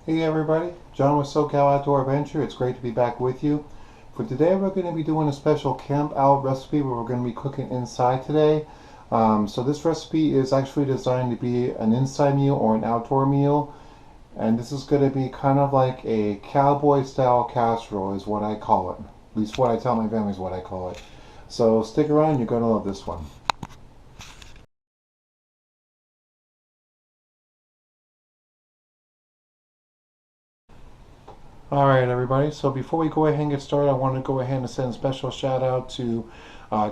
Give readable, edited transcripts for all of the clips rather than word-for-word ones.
Hey everybody, John with SoCal Outdoor Adventure. It's great to be back with you. For today we're going to be doing a special camp out recipe where we're going to be cooking inside today. So this recipe is actually designed to be an inside meal or an outdoor meal. And this is going to be kind of like a cowboy style casserole is what I call it. At least what I tell my family is what I call it. So stick around, you're going to love this one. Alright everybody, so before we go ahead and get started, I want to go ahead and send a special shout out to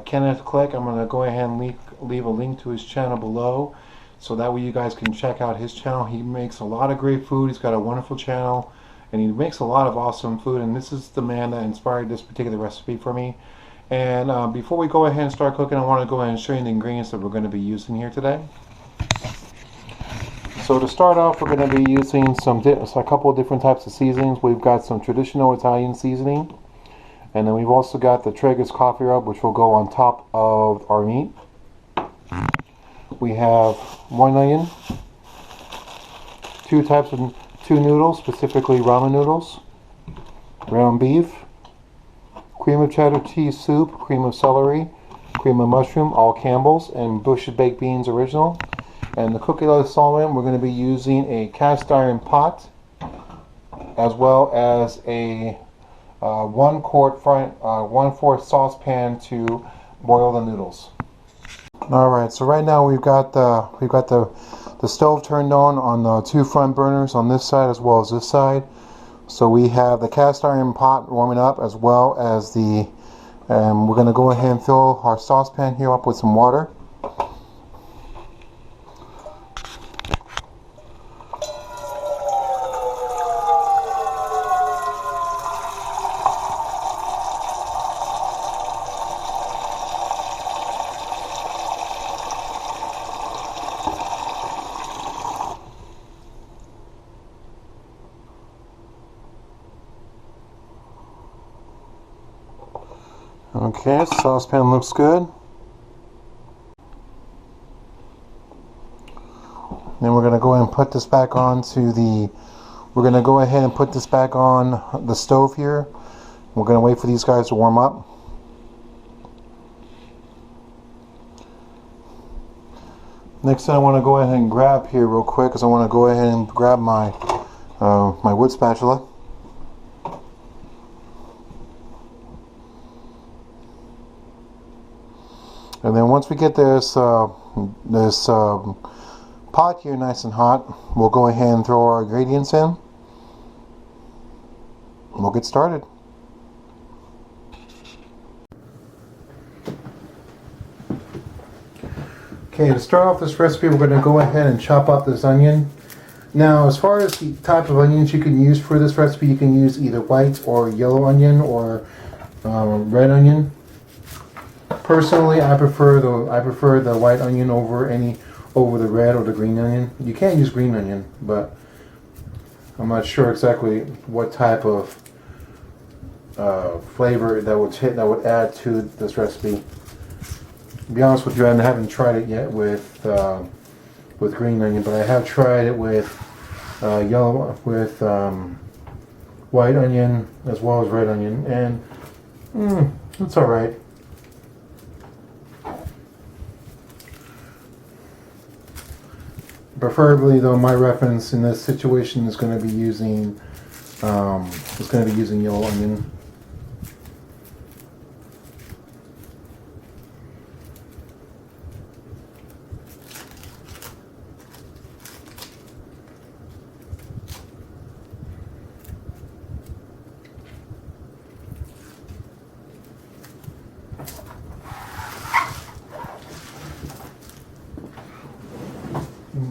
Kenneth Click. I'm going to go ahead and leave a link to his channel below, so that way you guys can check out his channel. He makes a lot of great food, he's got a wonderful channel, and he makes a lot of awesome food, and this is the man that inspired this particular recipe for me. And before we go ahead and start cooking, I want to go ahead and show you the ingredients that we're going to be using here today. So to start off, we're going to be using a couple of different types of seasonings. We've got some traditional Italian seasoning, and then we've also got the Traeger's coffee rub, which will go on top of our meat. We have one onion, two noodles, specifically ramen noodles, ground beef, cream of cheddar cheese soup, cream of celery, cream of mushroom, all Campbell's, and Bush's baked beans original. And the cookie dough solvent, we're going to be using a cast iron pot, as well as a 1/4 saucepan to boil the noodles. All right, so right now we've got the stove turned on the two front burners on this side as well as this side. So we have the cast iron pot warming up, as well as we're going to go ahead and fill our saucepan here up with some water. Okay, saucepan looks good. Then we're going to go ahead and put this back on the stove here. We're going to wait for these guys to warm up. Next thing I want to go ahead and grab here real quick, because I want to go ahead and grab my my wood spatula. And then once we get this pot here nice and hot, we'll go ahead and throw our ingredients in. We'll get started. Okay, to start off this recipe, we're going to go ahead and chop up this onion. Now, as far as the type of onions you can use for this recipe, you can use either white or yellow onion or red onion. Personally, I prefer the white onion over the red or the green onion. You can use green onion, but I'm not sure exactly what type of flavor that would add to this recipe. To be honest with you, I haven't tried it yet with green onion, but I have tried it with white onion as well as red onion, and it's all right. Preferably, though, my reference in this situation is going to be using yellow onion.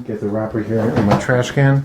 Get the wrapper here in my trash can.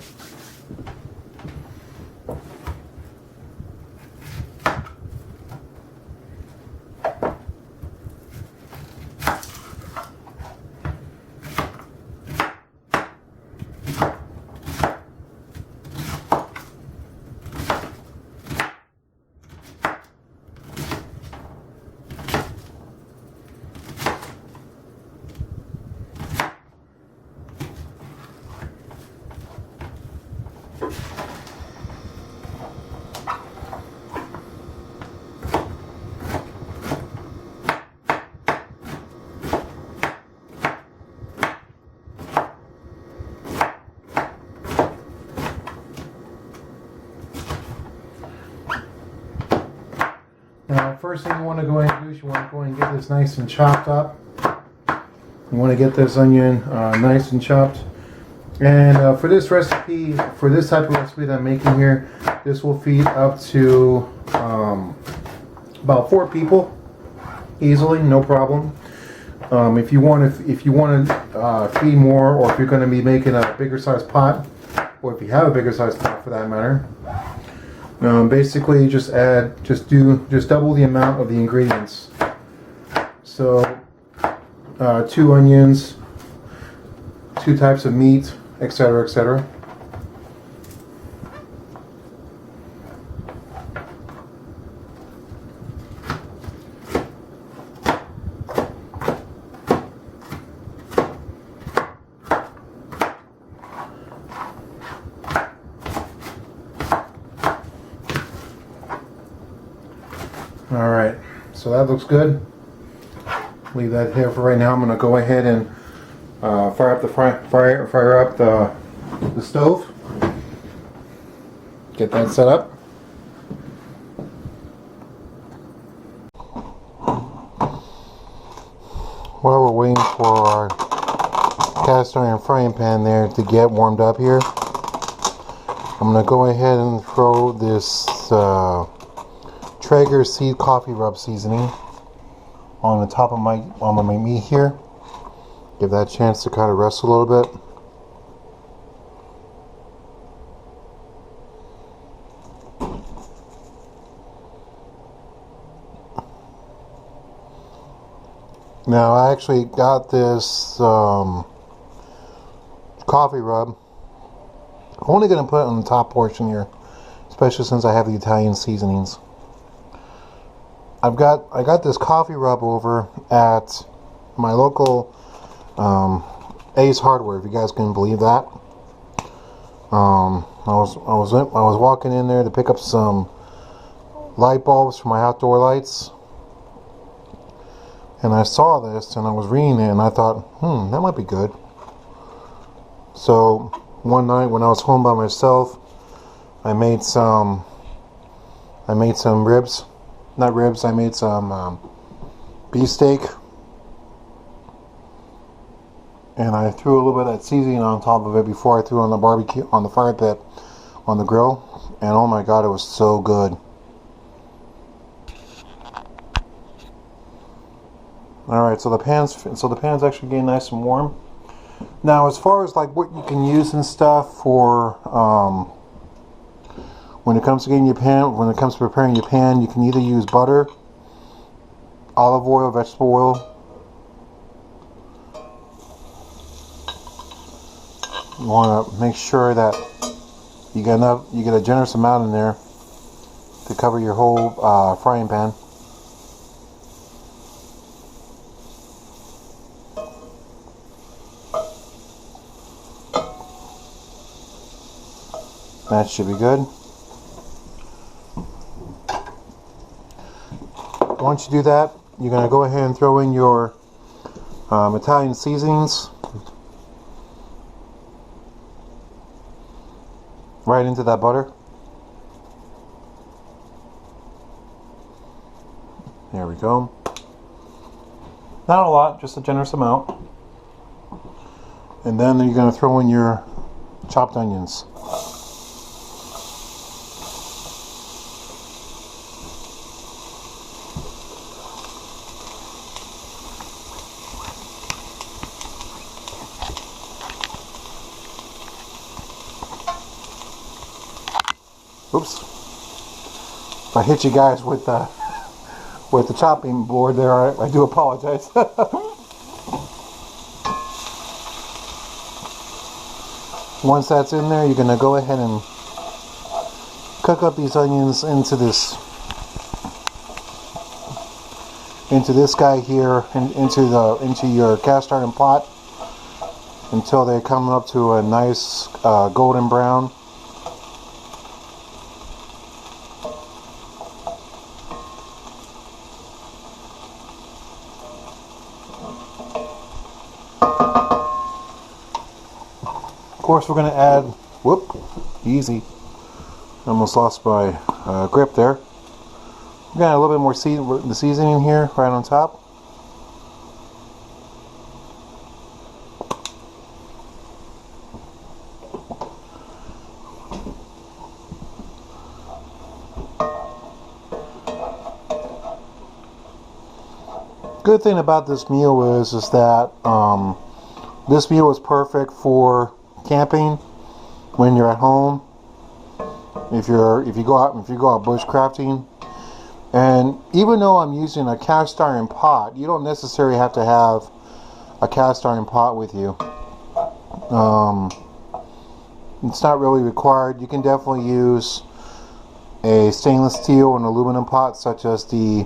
Now, first thing you want to go ahead and do is you want to go ahead and get this nice and chopped up. You want to get this onion nice and chopped. And for this recipe, for this type of recipe that I'm making here, this will feed up to about 4 people easily, no problem. If you want to feed more, or if you're going to be making a bigger size pot, or if you have a bigger size pot for that matter, basically just double the amount of the ingredients. So 2 onions, 2 types of meat, etc., etc. All right, so that looks good. Leave that here for right now. I'm going to go ahead and fire up the stove. Get that set up. While we're waiting for our cast iron frying pan there to get warmed up here, I'm going to go ahead and throw this Traeger seed coffee rub seasoning on the top of my meat here. Give that a chance to kind of rest a little bit. Now I actually got this coffee rub. I'm only going to put it on the top portion here, especially since I have the Italian seasonings. I got this coffee rub over at my local Ace Hardware, if you guys can believe that. I was walking in there to pick up some light bulbs for my outdoor lights, and I saw this and I was reading it and I thought, that might be good. So one night when I was home by myself, I made some ribs. Not ribs, I made some beefsteak, and I threw a little bit of that seasoning on top of it before I threw it on the barbecue, on the fire pit, on the grill, and oh my god, it was so good. Alright, so the pan's actually getting nice and warm. Now, as far as like what you can use and stuff for when it comes to getting your pan, when it comes to preparing your pan, you can either use butter, olive oil, vegetable oil. You want to make sure that you get a generous amount in there to cover your whole frying pan. That should be good. Once you do that, you're going to go ahead and throw in your Italian seasonings right into that butter. There we go. Not a lot, just a generous amount. And then you're going to throw in your chopped onions. Oops! If I hit you guys with the chopping board there, I do apologize. Once that's in there, you're going to go ahead and cook up these onions into this guy here, and into your cast iron pot until they come up to a nice golden brown. Of course, we're going to add, easy, almost lost my grip there. We got a little bit more the seasoning here right on top. Good thing about this meal is that this meal is perfect for camping when you're at home. If you go out bushcrafting, and even though I'm using a cast iron pot, you don't necessarily have to have a cast iron pot with you. It's not really required. You can definitely use a stainless steel and aluminum pot, such as the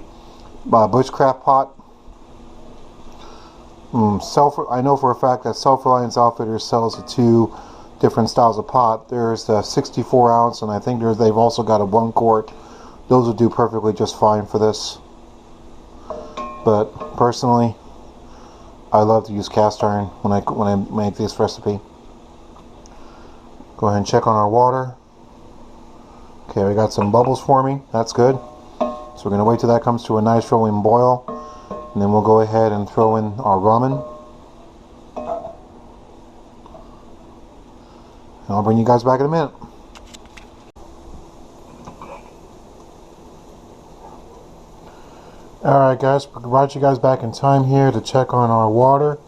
bushcraft pot. I know for a fact that Self-Reliance Outfitters sells the two different styles of pot. There's the 64 ounce, and I think they've also got a 1 quart. Those would do perfectly just fine for this. But personally, I love to use cast iron when I make this recipe. Go ahead and check on our water. Okay, we got some bubbles forming. That's good. So we're going to wait till that comes to a nice rolling boil. And then we'll go ahead and throw in our ramen. And I'll bring you guys back in a minute. Alright guys, brought you guys back in time here to check on our water.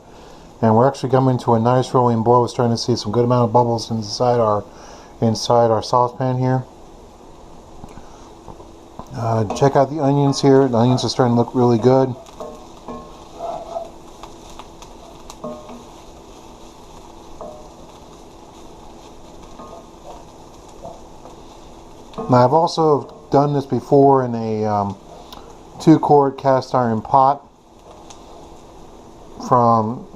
And we're actually coming to a nice rolling boil. We're starting to see some good amount of bubbles inside our saucepan here. Check out the onions here. The onions are starting to look really good. Now I've also done this before in a 2 quart cast iron pot from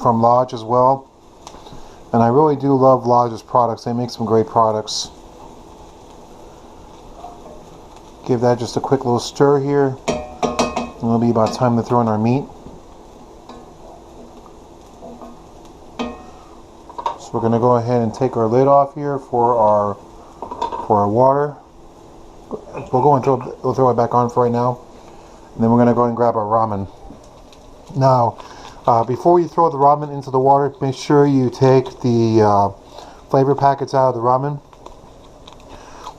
Lodge as well, and I really do love Lodge's products. They make some great products. Give that just a quick little stir here, and it'll be about time to throw in our meat. So we're going to go ahead and take our lid off here for our water. We'll throw it back on for right now, and then we're going to go and grab our ramen. Now, before you throw the ramen into the water, make sure you take the flavor packets out of the ramen.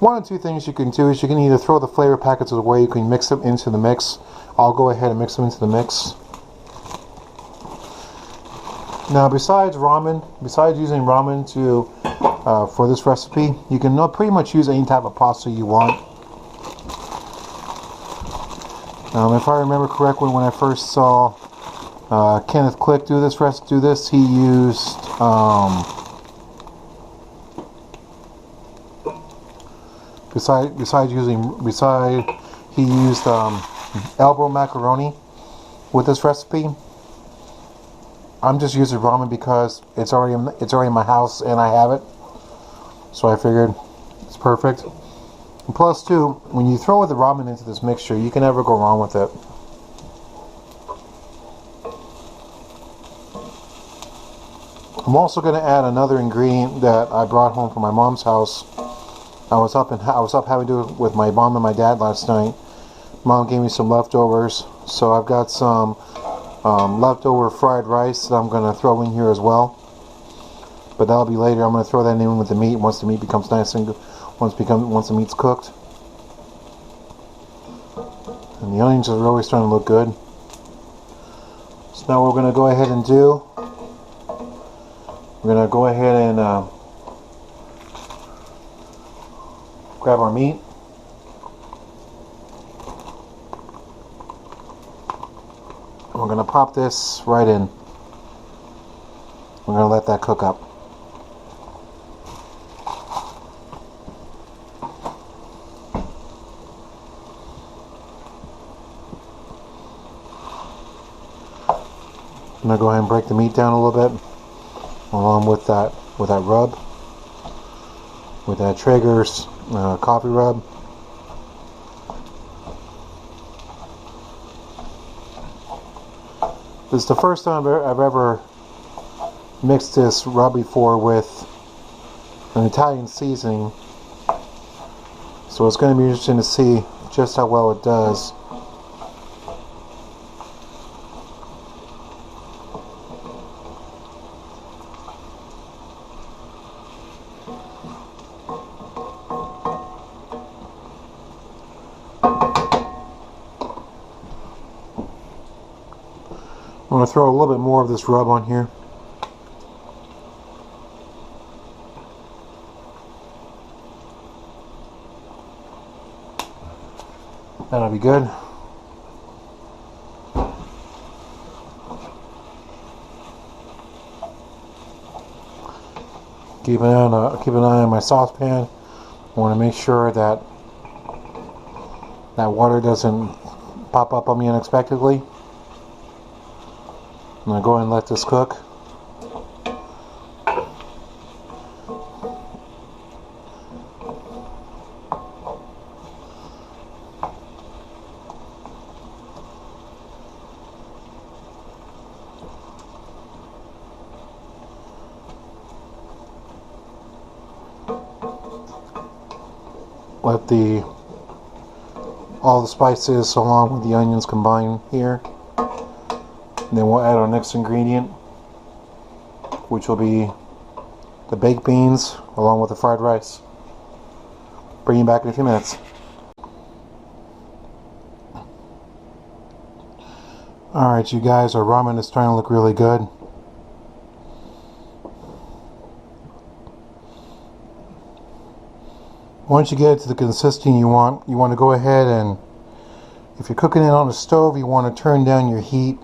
One of two things you can do is you can either throw the flavor packets away, you can mix them into the mix. I'll go ahead and mix them into the mix. Now, besides using ramen for this recipe, you can pretty much use any type of pasta you want. If I remember correctly, when I first saw Kenneth Click do this, he used he used elbow macaroni with this recipe. I'm just using ramen because it's already in my house and I have it, so I figured it's perfect. And plus, too, when you throw the ramen into this mixture, you can never go wrong with it. I'm also going to add another ingredient that I brought home from my mom's house. I was up having to do it with my mom and my dad last night. Mom gave me some leftovers, so I've got some leftover fried rice that I'm going to throw in here as well. But that'll be later. I'm going to throw that in with the meat once the meat becomes nice and good. Once the meat's cooked. And the onions are really starting to look good. So now what we're going to go ahead and do, we're going to go ahead and grab our meat. And we're going to pop this right in. We're going to let that cook up. I'm going to go ahead and break the meat down a little bit, along with that rub, with that Traeger's coffee rub. This is the first time I've ever mixed this rub before with an Italian seasoning, so it's going to be interesting to see just how well it does. I'm going to throw a little bit more of this rub on here. That'll be good. Keep an eye on my saucepan. I want to make sure that that water doesn't pop up on me unexpectedly. I'm going to go ahead and let this cook. Let all the spices along with the onions combine here. And then we'll add our next ingredient, which will be the baked beans along with the fried rice. Bring you back in a few minutes. Alright you guys, our ramen is starting to look really good. Once you get it to the consistency you want to go ahead and, if you're cooking it on a stove, you want to turn down your heat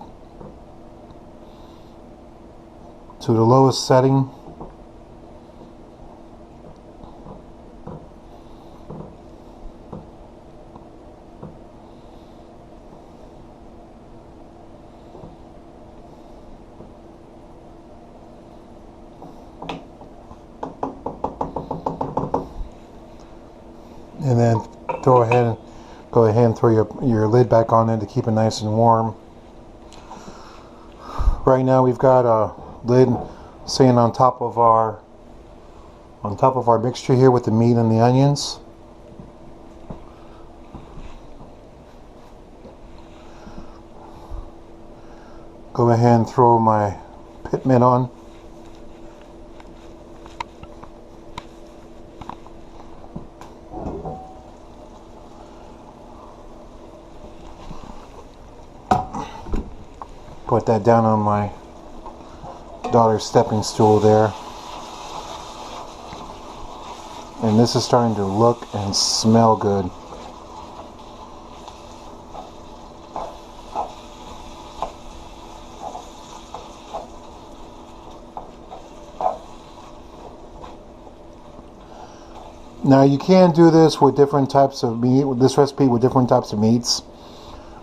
to the lowest setting. And then go ahead and throw your lid back on it to keep it nice and warm. Right now we've got a lid sitting on top of our mixture here with the meat and the onions. Go ahead and throw my pit mitt on. Put that down on my daughter's stepping stool there. And this is starting to look and smell good. Now you can do this with different types of meat, with this recipe with different types of meats.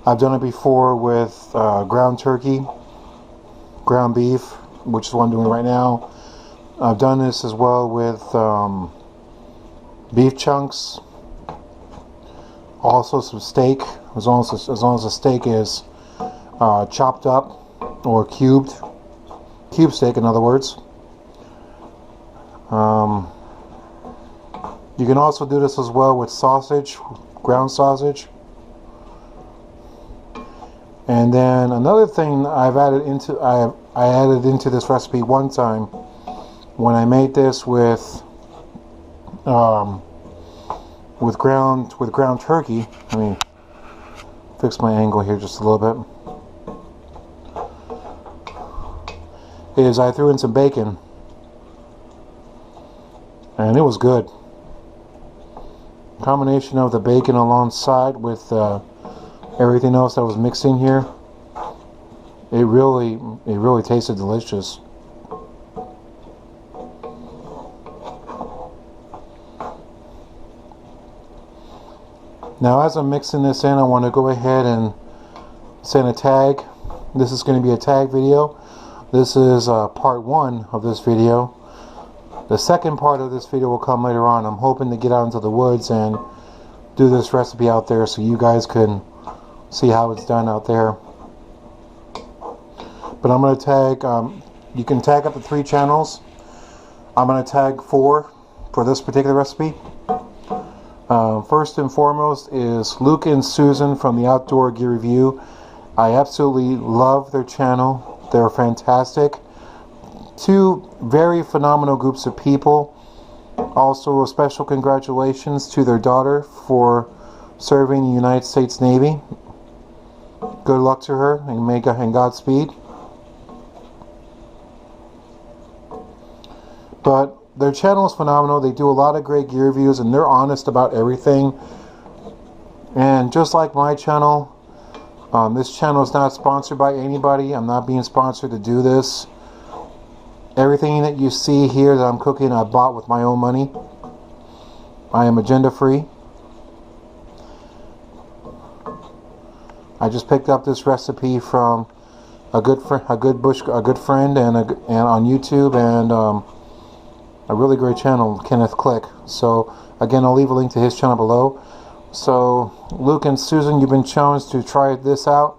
I've done it before with ground turkey, ground beef, which is what I'm doing right now. I've done this as well with beef chunks, also some steak, as long as the steak is chopped up or cube steak, in other words. You can also do this as well with sausage, ground sausage. And then another thing I added into this recipe one time when I made this with ground turkey. Let me fix my angle here just a little bit. Is I threw in some bacon, and it was good. Combination of the bacon alongside with everything else that was mixed in here, it really tasted delicious. Now as I'm mixing this in, I want to go ahead and send a tag. This is going to be a tag video. This is part 1 of this video. The second part of this video will come later on. I'm hoping to get out into the woods and do this recipe out there so you guys can see how it's done out there. But I'm going to tag, you can tag up to 3 channels. I'm going to tag 4 for this particular recipe. First and foremost is Luke and Susan from the Outdoor Gear Review. I absolutely love their channel. They're fantastic. Two very phenomenal groups of people. Also, a special congratulations to their daughter for serving the United States Navy. Good luck to her and Godspeed. But their channel is phenomenal. They do a lot of great gear reviews and they're honest about everything. And just like my channel, this channel is not sponsored by anybody. I'm not being sponsored to do this. Everything that you see here that I'm cooking, I bought with my own money. I am agenda free. I just picked up this recipe from a good friend and on YouTube, and a really great channel, Kenneth Click. So again, I'll leave a link to his channel below. So Luke and Susan, you've been challenged to try this out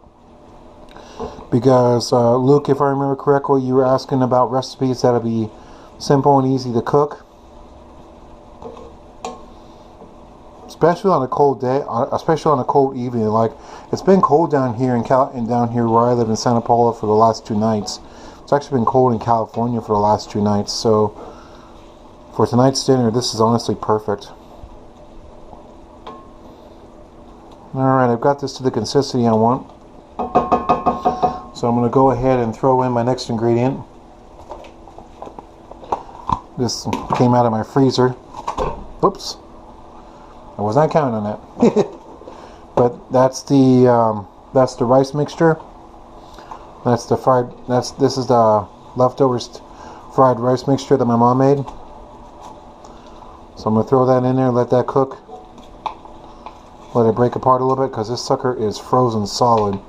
because Luke, if I remember correctly, you were asking about recipes that'll be simple and easy to cook, especially on a cold day, especially on a cold evening. Like, it's been cold down here down here where I live in Santa Paula for the last 2 nights. It's actually been cold in California for the last 2 nights. So for tonight's dinner, this is honestly perfect. Alright, I've got this to the consistency I want. So I'm going to go ahead and throw in my next ingredient. This came out of my freezer. Whoops. I was not counting on that. But that's the rice mixture. That's the fried, this is the leftovers fried rice mixture that my mom made. So I'm going to throw that in there, let that cook. Let it break apart a little bit because this sucker is frozen solid.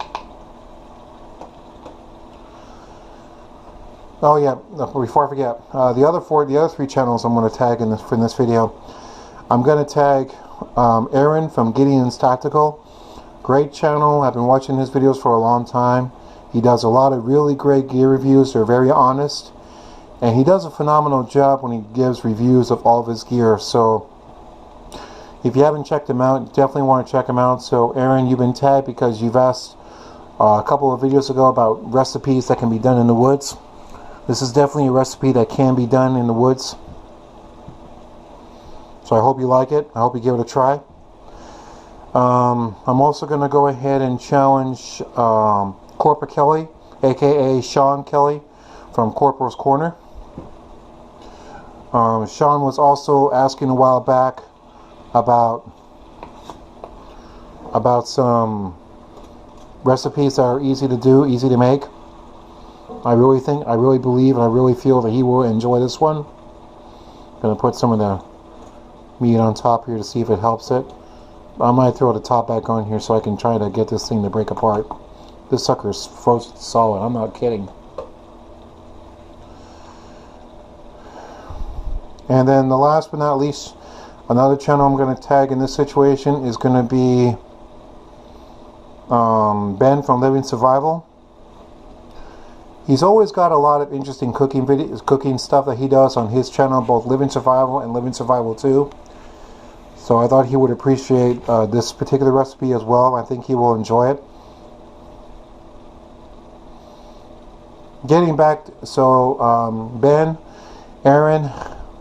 Oh yeah, before I forget, the other 3 channels I'm going to tag in this video. I'm going to tag Aaron from Gideon's Tactical. Great channel. I've been watching his videos for a long time. He does a lot of really great gear reviews. They're very honest. And he does a phenomenal job when he gives reviews of all of his gear. So if you haven't checked him out, you definitely want to check him out. So Aaron, you've been tagged because you've asked a couple of videos ago about recipes that can be done in the woods. This is definitely a recipe that can be done in the woods. So I hope you like it. I hope you give it a try. I'm also going to go ahead and challenge Corporal Kelly, aka Sean Kelly from Corporal's Corner. Sean was also asking a while back about some recipes that are easy to do, easy to make. I really believe, and I really feel that he will enjoy this one. I'm going to put some of the meat on top here to see if it helps it. I might throw the top back on here so I can try to get this thing to break apart. This sucker is frozen solid, I'm not kidding. And then the last but not least, another channel I'm going to tag in this situation is going to be Ben from Living Survival. He's always got a lot of interesting cooking videos, cooking stuff that he does on his channel, both Living Survival and Living Survival 2. So I thought he would appreciate this particular recipe as well. I think he will enjoy it. Getting back, so Ben, Aaron,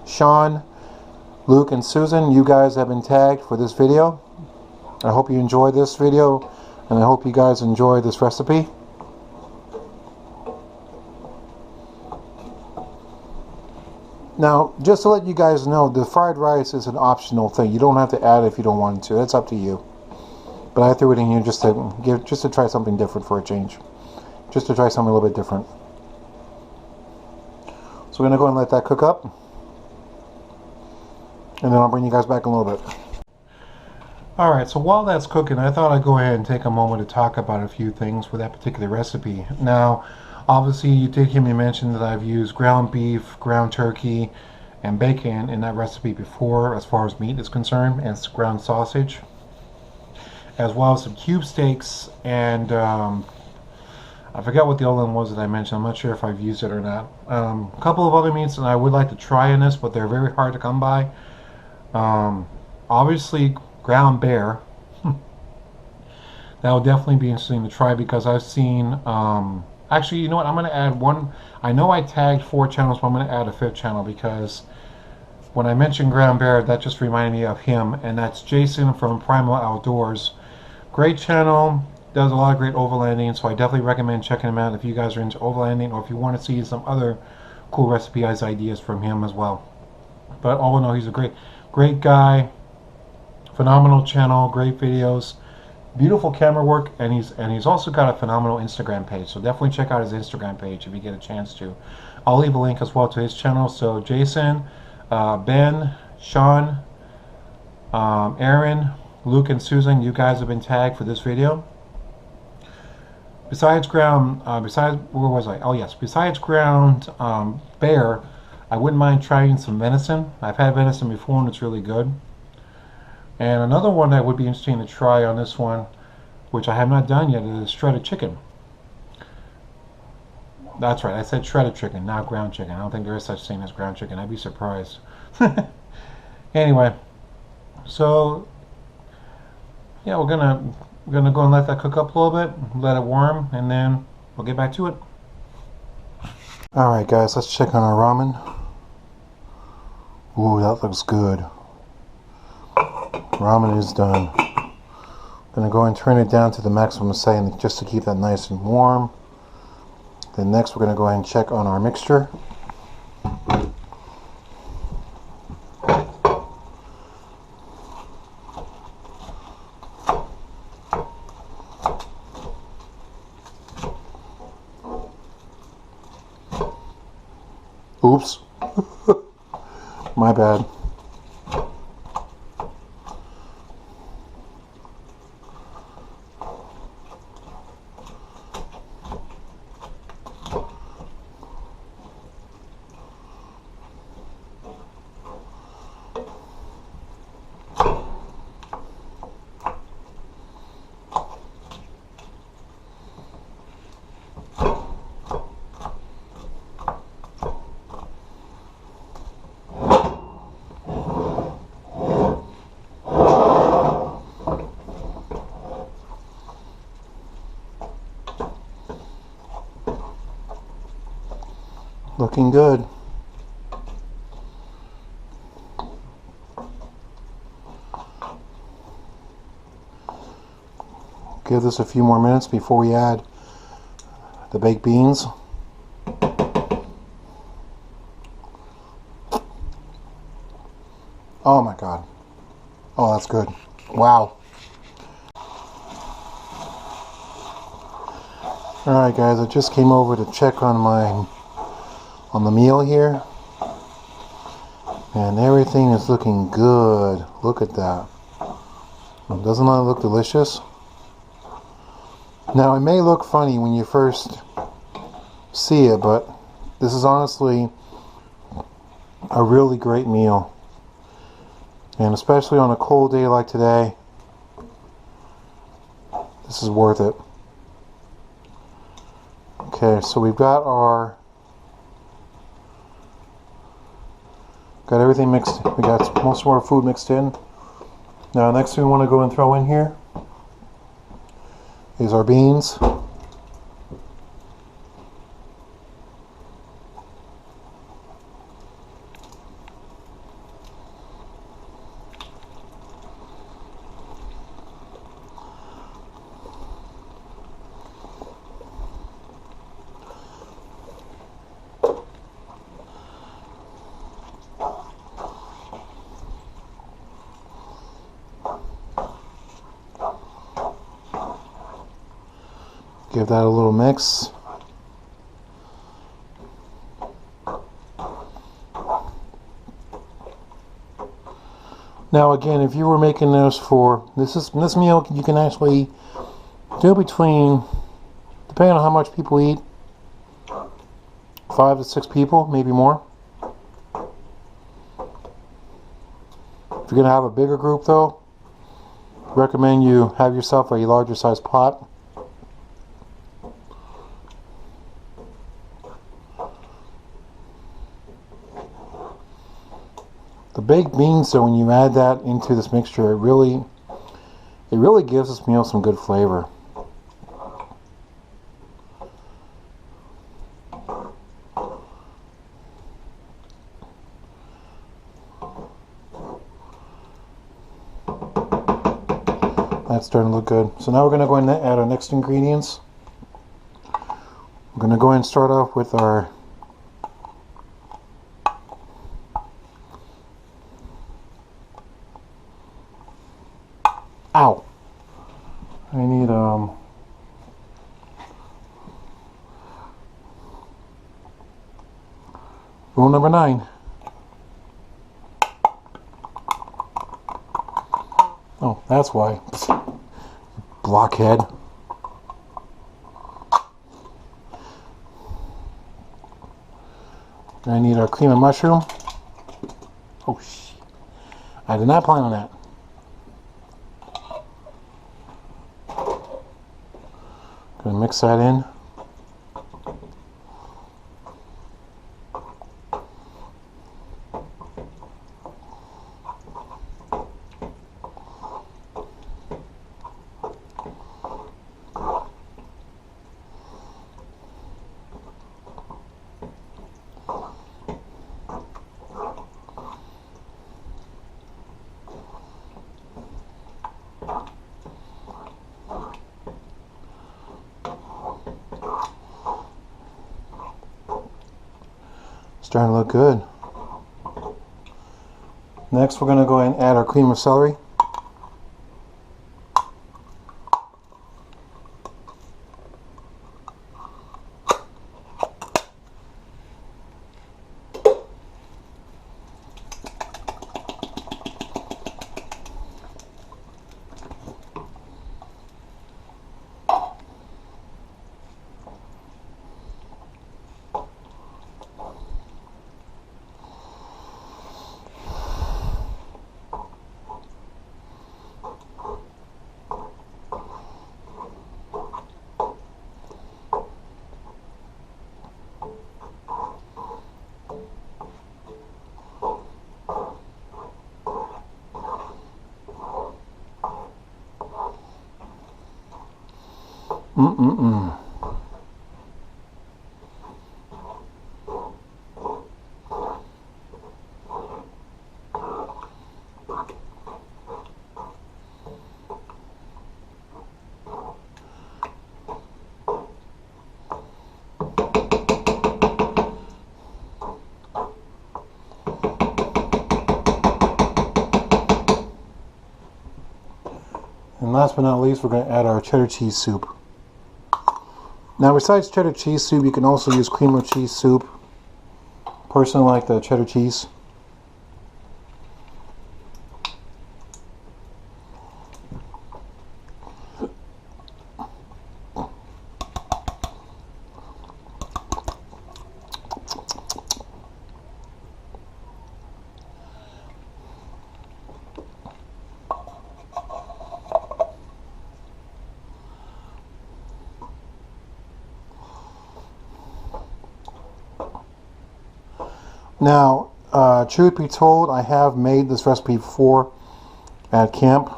Sean, Luke, and Susan, you guys have been tagged for this video. I hope you enjoyed this video, and I hope you guys enjoy this recipe. Now, just to let you guys know, the fried rice is an optional thing. You don't have to add it if you don't want to. That's up to you. But I threw it in here just to try something different for a change. Just to try something a little bit different. So we're going to go and let that cook up. And then I'll bring you guys back in a little bit. Alright, so while that's cooking, I thought I'd go ahead and take a moment to talk about a few things for that particular recipe. Now, obviously, you did hear me mention that I've used ground beef, ground turkey, and bacon in that recipe before as far as meat is concerned, and ground sausage, as well as some cube steaks, and I forgot what the other one was that I mentioned. I'm not sure if I've used it or not. A couple of other meats that I would like to try in this, but they're very hard to come by. obviously ground bear. That would definitely be interesting to try because I've seen. Actually, you know what? I'm going to add one. I know I tagged 4 channels, but I'm going to add a 5th channel because when I mentioned ground bear, that just reminded me of him, and that's Jason from Primal Outdoors. Great channel, does a lot of great overlanding, so I definitely recommend checking him out if you guys are into overlanding or if you want to see some other cool recipe ideas from him as well. But all in all, he's a great guy, phenomenal channel, great videos, beautiful camera work, and he's also got a phenomenal Instagram page. So definitely check out his Instagram page if you get a chance to. I'll leave a link as well to his channel. So Jason, Ben, Sean, Aaron, Luke, and Susan, you guys have been tagged for this video. Besides ground, where was I? Oh yes, besides ground bear, I wouldn't mind trying some venison. I've had venison before and it's really good. And another one that would be interesting to try on this one, which I have not done yet, is shredded chicken. That's right, I said shredded chicken, not ground chicken. I don't think there is such thing as ground chicken. I'd be surprised. Anyway, so yeah, we're gonna go and let that cook up a little bit, let it warm, and then we'll get back to it. Alright guys, let's check on our ramen. Ooh, that looks good. Ramen is done. Gonna go and turn it down to the maximum setting just to keep that nice and warm. Then next we're gonna go ahead and check on our mixture. Oops. My bad. Looking good. Give this a few more minutes before we add the baked beans. Oh my god. Oh, that's good. Wow. Alright guys, I just came over to check on the meal here, and everything is looking good. Look at that. Doesn't that look delicious? Now it may look funny when you first see it, but this is honestly a really great meal, and especially on a cold day like today, this is worth it. Okay, so we've got everything mixed. We got most of our food mixed in. Now next thing we want to go and throw in here is our beans. Give that a little mix. Now again, if you were making this for this meal, you can actually do between, depending on how much people eat, 5 to 6 people, maybe more. If you're gonna have a bigger group though, recommend you have yourself a larger size pot. The baked beans, so when you add that into this mixture, it really gives this meal some good flavor. That's starting to look good. So now we're going to go ahead and add our next ingredients. We're going to go ahead and start off with our ow. I need rule number 9. Oh, that's why. Blockhead. I need our cream of mushroom. Oh, shit. I did not plan on that. Gonna mix that in. Starting to look good. Next, we're going to go ahead and add our cream of celery. And last but not least, we're going to add our cheddar cheese soup. Now, besides cheddar cheese soup, you can also use cream of cheese soup. Personally, I like the cheddar cheese. Now, truth be told, I have made this recipe before at camp.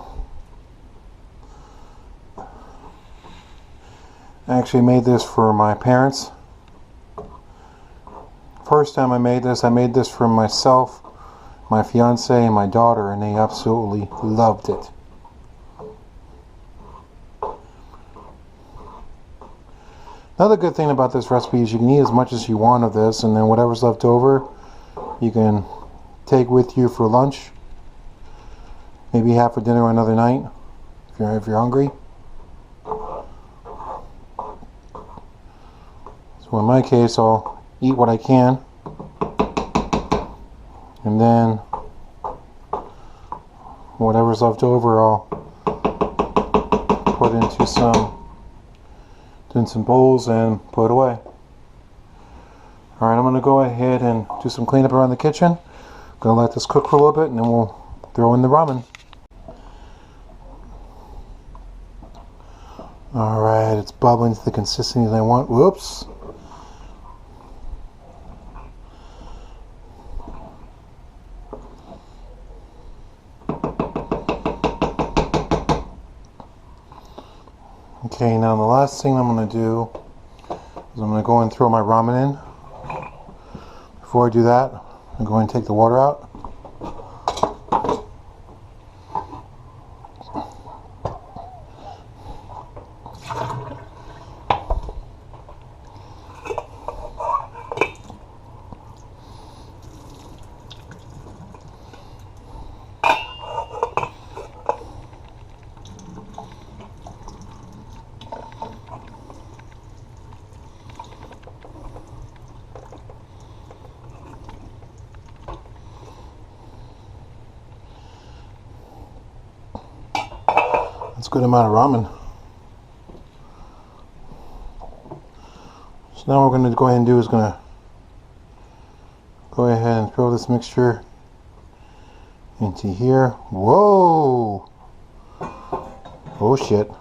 I actually made this for my parents. First time I made this for myself, my fiance, and my daughter, and they absolutely loved it. Another good thing about this recipe is you can eat as much as you want of this, and then whatever's left over you can take with you for lunch, maybe have for dinner another night if you're hungry. So in my case, I'll eat what I can, and then whatever's left over I'll put into some bowls and put away. Alright, I'm going to go ahead and do some cleanup around the kitchen. I'm going to let this cook for a little bit, and then we'll throw in the ramen. Alright, it's bubbling to the consistency that I want. Whoops. Okay, now the last thing I'm going to do is I'm going to go and throw my ramen in. Before I do that, I'm going to take the water out. That's a good amount of ramen. So now what we're going to go ahead and do is going to go ahead and throw this mixture into here. Whoa! Oh shit.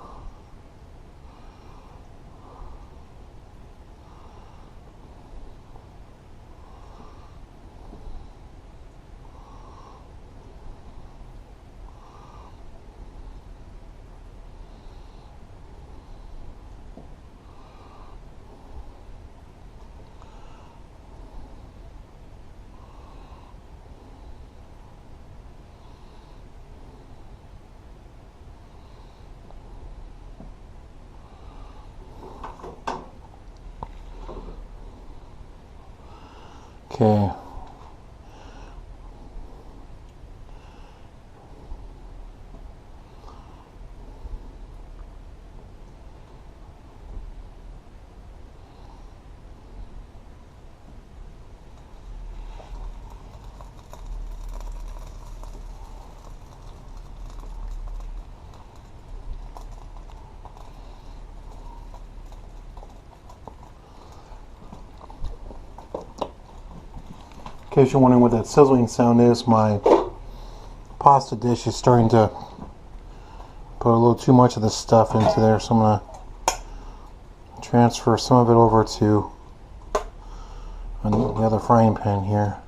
Okay. In case you're wondering what that sizzling sound is, my pasta dish is starting to put a little too much of this stuff into there, so I'm going to transfer some of it over to the other frying pan here.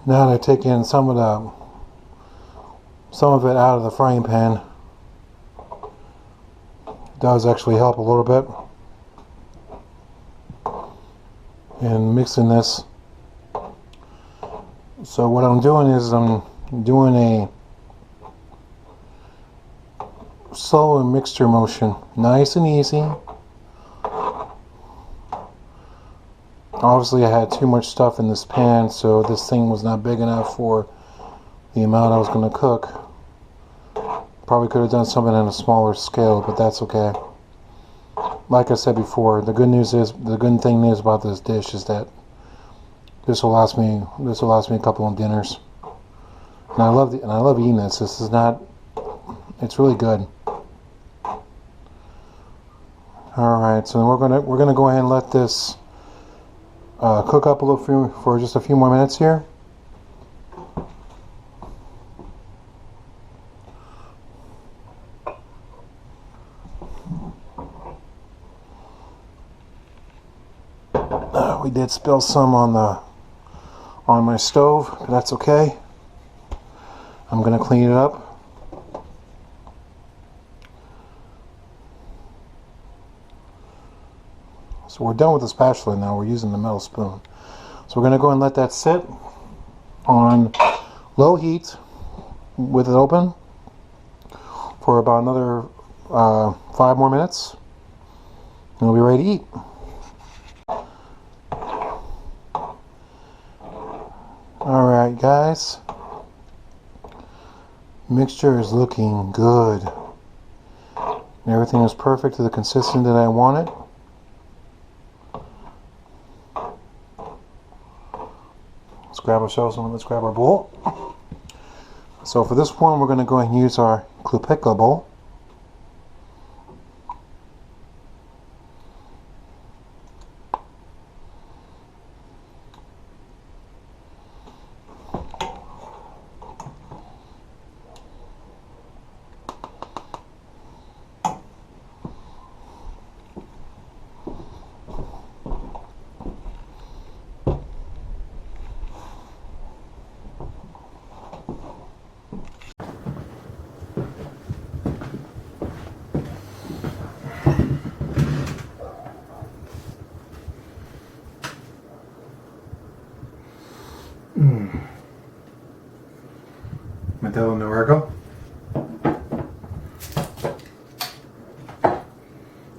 Now that I take in some of it out of the frying pan, it does actually help a little bit. And mixing this. So what I'm doing is I'm doing a slow mixture motion, nice and easy. Obviously I had too much stuff in this pan, so this thing was not big enough for the amount I was going to cook. Probably could have done something on a smaller scale, but that's okay. Like I said before, the good thing is about this dish is that this will last me a couple of dinners. And I love eating this. It's really good. All right, so we're gonna go ahead and let this cook up a little for just a few more minutes here. We did spill some on my stove, but that's okay. I'm gonna clean it up. So we're done with the spatula now. We're using the metal spoon. So we're going to go and let that sit on low heat with it open for about another 5 more minutes, and we'll be ready to eat. Alright guys, mixture is looking good. Everything is perfect to the consistency that I want it. Let's grab ourselves let's grab our bowl. So for this one, we're going to go ahead and use our klupeka bowl. Medelo Noruego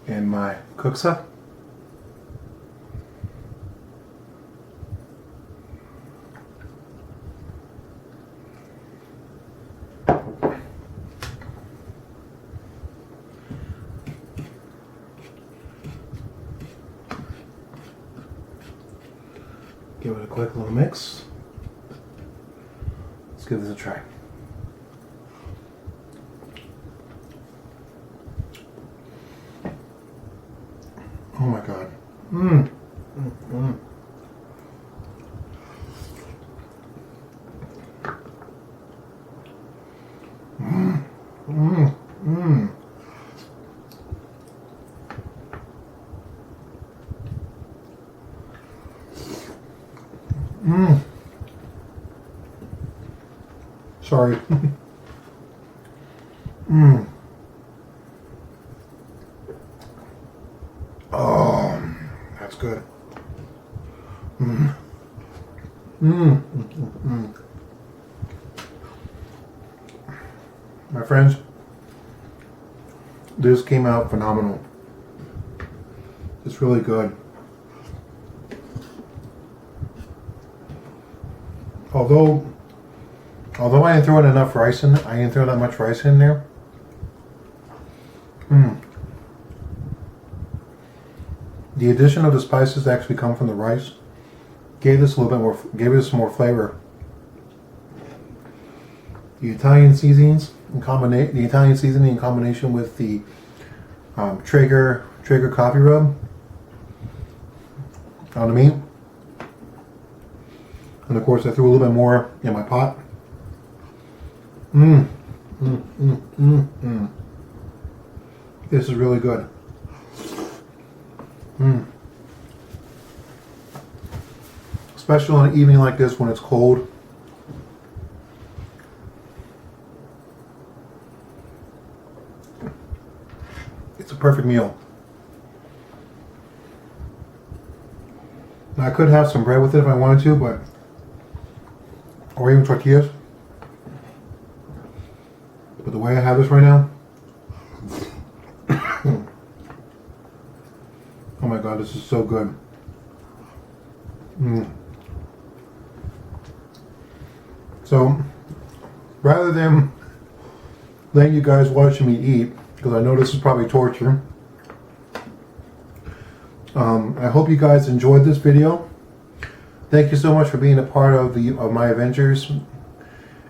and my kuksa. Give it a quick little mix. Let's give this a try. Oh my God. Mmm. Mm-hmm. Mmm. Mmm. Mmm. Mmm. Sorry. Mmm. Oh, that's good. Mmm. Mmm. Mm. My friends, this came out phenomenal. It's really good. Although I didn't throw in enough rice in, I didn't throw that much rice in there. The addition of the spices that actually come from the rice gave this a little bit more, gave it some more flavor. The Italian seasonings in combination with the Traeger coffee rub on the meat, and of course I threw a little bit more in my pot. This is really good. Especially on an evening like this when it's cold. It's a perfect meal. Now I could have some bread with it if I wanted to, but or even tortillas. But the way I have this right now, oh my God, this is so good. So, rather than letting you guys watch me eat, because I know this is probably torture, I hope you guys enjoyed this video. Thank you so much for being a part of my adventures,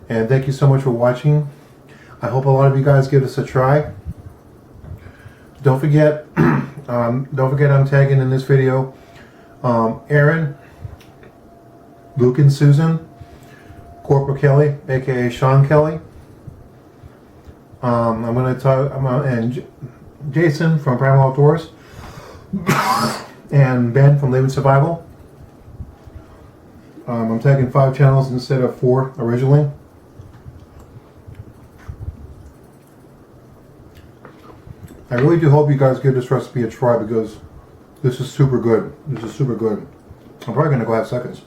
and thank you so much for watching. I hope a lot of you guys give this a try. Don't forget, I'm tagging in this video Aaron, Luke and Susan, Corporal Kelly, aka Sean Kelly. I'm going to talk, and Jason from Primal Outdoors, and Ben from Live and Survival. I'm tagging 5 channels instead of 4 originally. I really do hope you guys give this recipe a try because this is super good. This is super good. I'm probably going to go have seconds.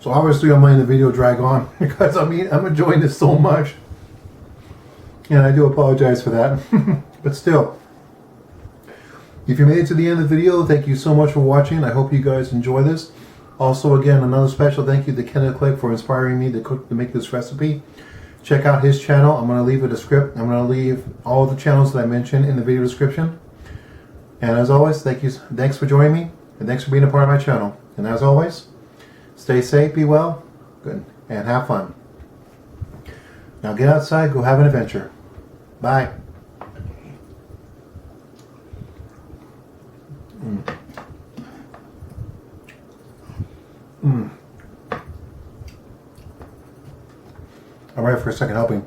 So obviously I'm letting the video drag on because I'm enjoying this so much. And I do apologize for that. But still, if you made it to the end of the video, thank you so much for watching. I hope you guys enjoy this. Also, again, another special thank you to Kenneth Click for inspiring me to cook, to make this recipe. Check out his channel. I'm going to leave I'm going to leave all the channels that I mentioned in the video description. And as always, thanks for joining me, and thanks for being a part of my channel. And as always, stay safe, be well, good, and have fun. Now get outside, go have an adventure. Bye. I'm ready for a second helping.